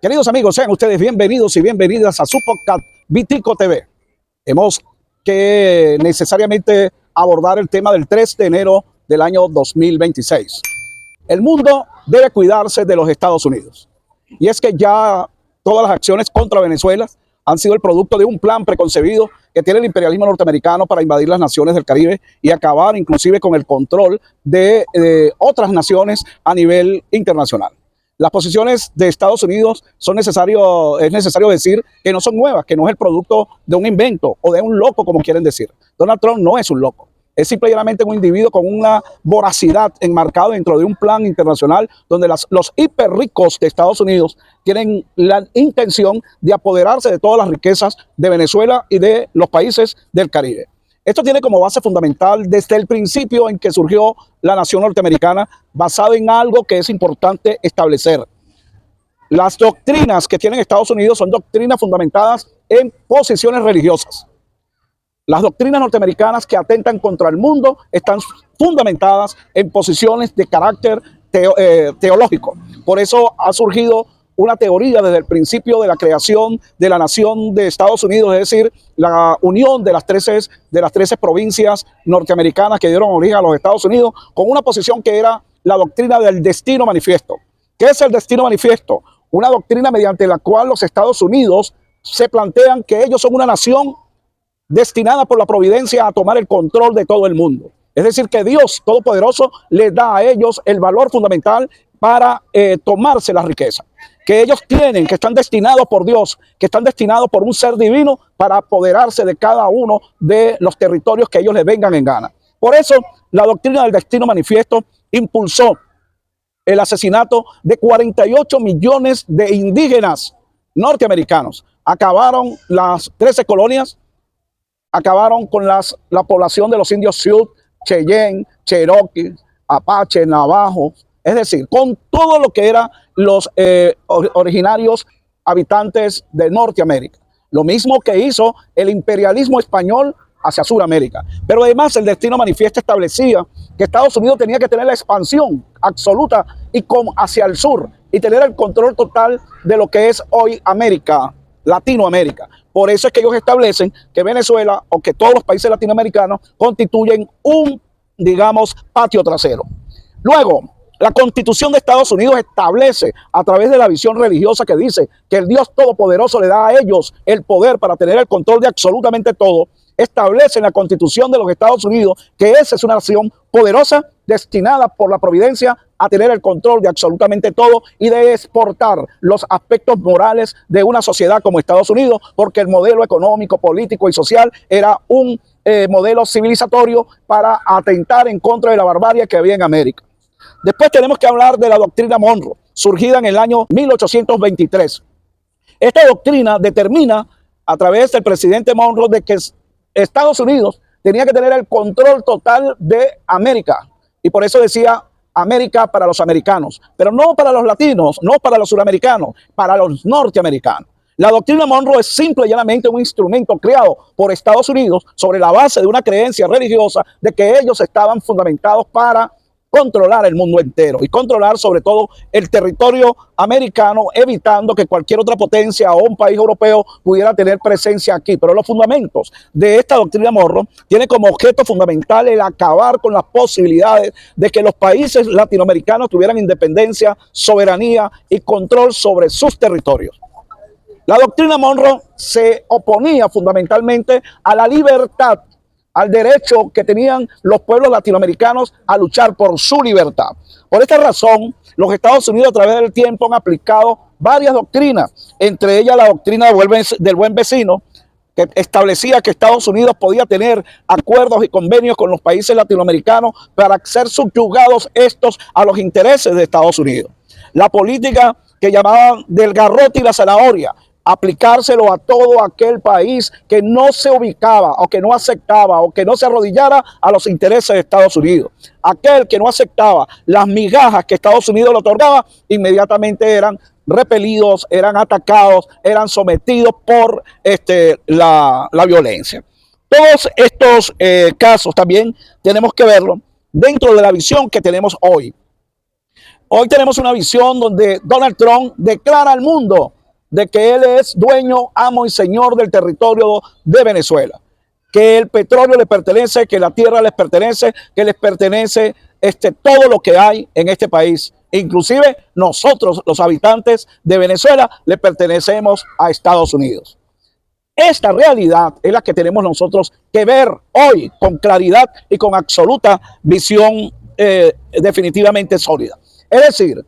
Queridos amigos, sean ustedes bienvenidos y bienvenidas a su podcast Vitico TV. Hemos que necesariamente abordar el tema del 3 de enero del año 2026. El mundo debe cuidarse de los Estados Unidos. Y es que ya todas las acciones contra Venezuela han sido el producto de un plan preconcebido que tiene el imperialismo norteamericano para invadir las naciones del Caribe y acabar inclusive con el control de otras naciones a nivel internacional. Las posiciones de Estados Unidos es necesario decir que no son nuevas, que no es el producto de un invento o de un loco, como quieren decir. Donald Trump no es un loco. Es simplemente un individuo con una voracidad enmarcada dentro de un plan internacional donde los hiper ricos de Estados Unidos tienen la intención de apoderarse de todas las riquezas de Venezuela y de los países del Caribe. Esto tiene como base fundamental desde el principio en que surgió la nación norteamericana, basado en algo que es importante establecer. Las doctrinas que tienen Estados Unidos son doctrinas fundamentadas en posiciones religiosas. Las doctrinas norteamericanas que atentan contra el mundo están fundamentadas en posiciones de carácter teológico. Por eso ha surgido una teoría desde el principio de la creación de la nación de Estados Unidos, es decir, la unión de las 13 provincias norteamericanas que dieron origen a los Estados Unidos, con una posición que era la doctrina del destino manifiesto. ¿Qué es el destino manifiesto? Una doctrina mediante la cual los Estados Unidos se plantean que ellos son una nación destinada por la providencia a tomar el control de todo el mundo. Es decir, que Dios Todopoderoso les da a ellos el valor fundamental para tomarse la riqueza que ellos tienen, que están destinados por Dios, que están destinados por un ser divino para apoderarse de cada uno de los territorios que ellos les vengan en gana. Por eso, la doctrina del destino manifiesto impulsó el asesinato de 48 millones de indígenas norteamericanos. Acabaron las 13 colonias, acabaron con la población de los indios Sioux, Cheyenne, Cherokee, Apache, Navajo, es decir, con todo lo que eran los originarios habitantes de Norteamérica. Lo mismo que hizo el imperialismo español hacia Sudamérica. Pero además el destino manifiesto establecía que Estados Unidos tenía que tener la expansión absoluta y hacia el sur y tener el control total de lo que es hoy América, Latinoamérica. Por eso es que ellos establecen que Venezuela o que todos los países latinoamericanos constituyen un, digamos, patio trasero. Luego, la Constitución de Estados Unidos establece a través de la visión religiosa que dice que el Dios Todopoderoso le da a ellos el poder para tener el control de absolutamente todo. Establece en la Constitución de los Estados Unidos que esa es una nación poderosa destinada por la providencia a tener el control de absolutamente todo y de exportar los aspectos morales de una sociedad como Estados Unidos, porque el modelo económico, político y social era un modelo civilizatorio para atentar en contra de la barbarie que había en América. Después tenemos que hablar de la doctrina Monroe, surgida en el año 1823. Esta doctrina determina a través del presidente Monroe de que Estados Unidos tenía que tener el control total de América. Y por eso decía América para los americanos, pero no para los latinos, no para los suramericanos, para los norteamericanos. La doctrina Monroe es simple y llanamente un instrumento creado por Estados Unidos sobre la base de una creencia religiosa de que ellos estaban fundamentados para controlar el mundo entero y controlar sobre todo el territorio americano, evitando que cualquier otra potencia o un país europeo pudiera tener presencia aquí. Pero los fundamentos de esta doctrina Monroe tiene como objeto fundamental el acabar con las posibilidades de que los países latinoamericanos tuvieran independencia, soberanía y control sobre sus territorios. La doctrina Monroe se oponía fundamentalmente a la libertad, al derecho que tenían los pueblos latinoamericanos a luchar por su libertad. Por esta razón, los Estados Unidos a través del tiempo han aplicado varias doctrinas, entre ellas la doctrina del buen vecino, que establecía que Estados Unidos podía tener acuerdos y convenios con los países latinoamericanos para ser subyugados estos a los intereses de Estados Unidos. La política que llamaban del garrote y la zanahoria, aplicárselo a todo aquel país que no se ubicaba o que no aceptaba o que no se arrodillara a los intereses de Estados Unidos. Aquel que no aceptaba las migajas que Estados Unidos le otorgaba, inmediatamente eran repelidos, eran atacados, eran sometidos por la violencia. Todos estos casos también tenemos que verlo dentro de la visión que tenemos hoy. Hoy tenemos una visión donde Donald Trump declara al mundo de que él es dueño, amo y señor del territorio de Venezuela, que el petróleo le pertenece, que la tierra les pertenece, que les pertenece todo lo que hay en este país. Inclusive nosotros, los habitantes de Venezuela, le pertenecemos a Estados Unidos. Esta realidad es la que tenemos nosotros que ver hoy con claridad y con absoluta visión definitivamente sólida. Es decir,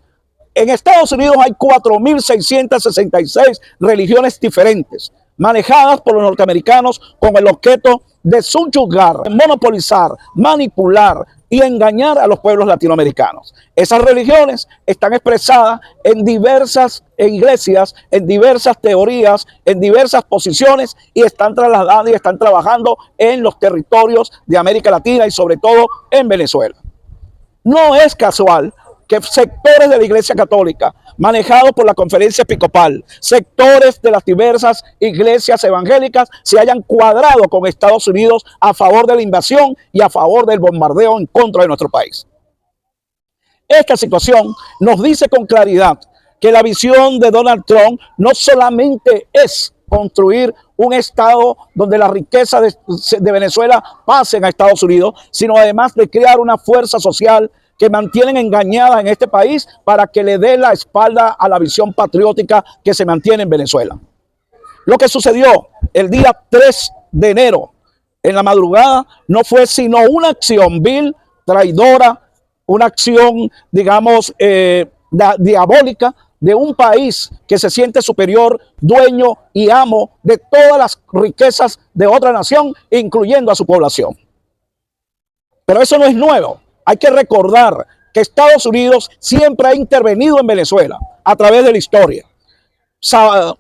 en Estados Unidos hay 4.666 religiones diferentes, manejadas por los norteamericanos con el objeto de subyugar, monopolizar, manipular y engañar a los pueblos latinoamericanos. Esas religiones están expresadas en diversas iglesias, en diversas teorías, en diversas posiciones y están trasladando y están trabajando en los territorios de América Latina y sobre todo en Venezuela. No es casual que sectores de la Iglesia Católica, manejados por la Conferencia Episcopal, sectores de las diversas iglesias evangélicas, se hayan cuadrado con Estados Unidos a favor de la invasión y a favor del bombardeo en contra de nuestro país. Esta situación nos dice con claridad que la visión de Donald Trump no solamente es construir un estado donde la riqueza de Venezuela pase a Estados Unidos, sino además de crear una fuerza social que mantienen engañada en este país para que le dé la espalda a la visión patriótica que se mantiene en Venezuela. Lo que sucedió el día 3 de enero en la madrugada no fue sino una acción vil, traidora, una acción, digamos, diabólica de un país que se siente superior, dueño y amo de todas las riquezas de otra nación, incluyendo a su población. Pero eso no es nuevo. Hay que recordar que Estados Unidos siempre ha intervenido en Venezuela a través de la historia.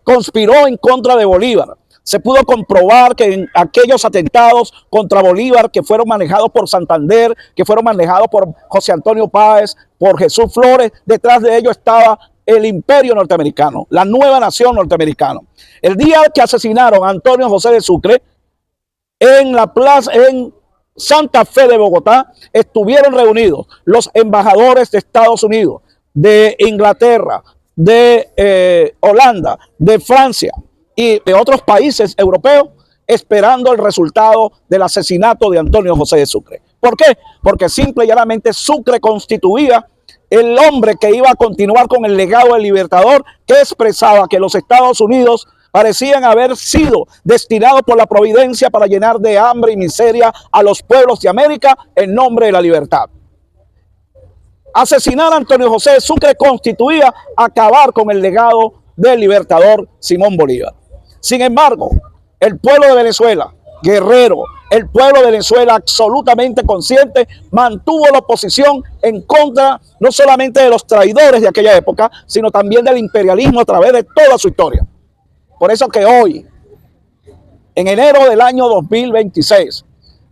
Conspiró en contra de Bolívar. Se pudo comprobar que en aquellos atentados contra Bolívar que fueron manejados por Santander, que fueron manejados por José Antonio Páez, por Jesús Flores, detrás de ello estaba el imperio norteamericano, la nueva nación norteamericana. El día que asesinaron a Antonio José de Sucre, en la plaza, en Santa Fe de Bogotá, estuvieron reunidos los embajadores de Estados Unidos, de Inglaterra, de Holanda, de Francia y de otros países europeos, esperando el resultado del asesinato de Antonio José de Sucre. ¿Por qué? Porque simple y llanamente Sucre constituía el hombre que iba a continuar con el legado del Libertador, que expresaba que los Estados Unidos parecían haber sido destinados por la providencia para llenar de hambre y miseria a los pueblos de América en nombre de la libertad. Asesinar a Antonio José de Sucre constituía acabar con el legado del libertador Simón Bolívar. Sin embargo, el pueblo de Venezuela, guerrero, el pueblo de Venezuela absolutamente consciente, mantuvo la oposición en contra no solamente de los traidores de aquella época, sino también del imperialismo a través de toda su historia. Por eso que hoy, en enero del año 2026,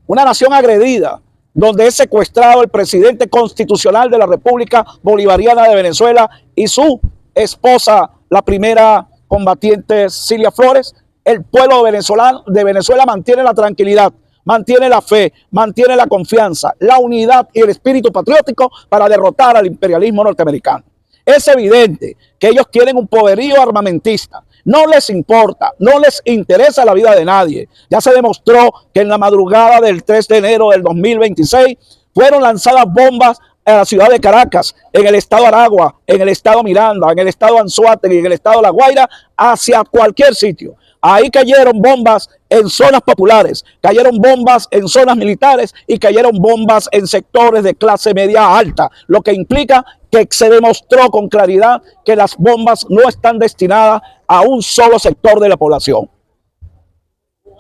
una nación agredida, donde es secuestrado el presidente constitucional de la República Bolivariana de Venezuela y su esposa, la primera combatiente Cilia Flores, el pueblo de Venezuela mantiene la tranquilidad, mantiene la fe, mantiene la confianza, la unidad y el espíritu patriótico para derrotar al imperialismo norteamericano. Es evidente que ellos quieren un poderío armamentista. No les importa, no les interesa la vida de nadie. Ya se demostró que en la madrugada del 3 de enero del 2026 fueron lanzadas bombas a la ciudad de Caracas, en el estado Aragua, en el estado Miranda, en el estado Anzoátegui, en el estado La Guaira, hacia cualquier sitio. Ahí cayeron bombas en zonas populares, cayeron bombas en zonas militares y cayeron bombas en sectores de clase media alta, lo que implica que se demostró con claridad que las bombas no están destinadas a un solo sector de la población.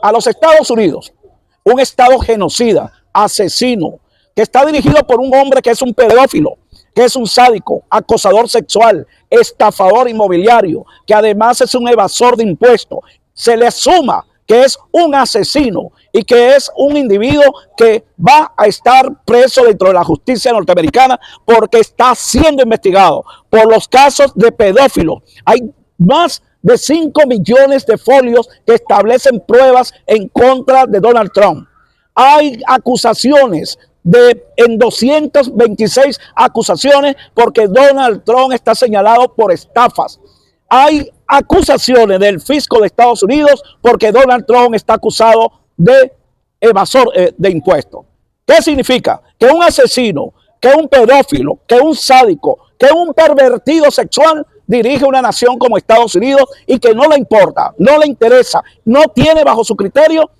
A los Estados Unidos, un estado genocida, asesino, que está dirigido por un hombre que es un pedófilo, que es un sádico, acosador sexual, estafador inmobiliario, que además es un evasor de impuestos, se le suma que es un asesino y que es un individuo que va a estar preso dentro de la justicia norteamericana porque está siendo investigado por los casos de pedófilos. Hay más de 5 millones de folios que establecen pruebas en contra de Donald Trump. Hay acusaciones en 226 acusaciones porque Donald Trump está señalado por estafas. Hay acusaciones del fisco de Estados Unidos porque Donald Trump está acusado de evasor de impuestos. ¿Qué significa? Que un asesino, que un pedófilo, que un sádico, que un pervertido sexual dirige una nación como Estados Unidos y que no le importa, no le interesa, no tiene bajo su criterio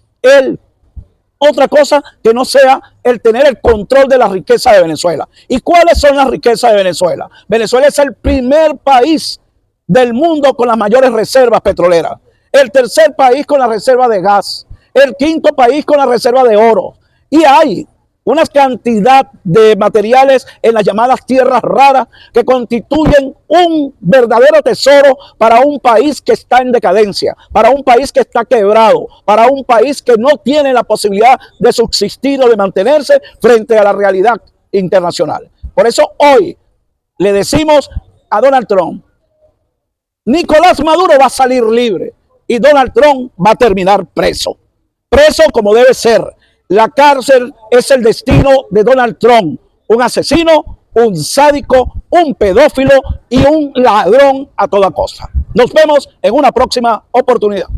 otra cosa que no sea el tener el control de la riqueza de Venezuela. ¿Y cuáles son las riquezas de Venezuela? Venezuela es el primer país del mundo con las mayores reservas petroleras, el tercer país con la reserva de gas, el quinto país con la reserva de oro, y hay una cantidad de materiales en las llamadas tierras raras que constituyen un verdadero tesoro para un país que está en decadencia, para un país que está quebrado, para un país que no tiene la posibilidad de subsistir o de mantenerse frente a la realidad internacional. Por eso hoy le decimos a Donald Trump: Nicolás Maduro va a salir libre y Donald Trump va a terminar preso. Preso como debe ser. La cárcel es el destino de Donald Trump, un asesino, un sádico, un pedófilo y un ladrón a toda costa. Nos vemos en una próxima oportunidad.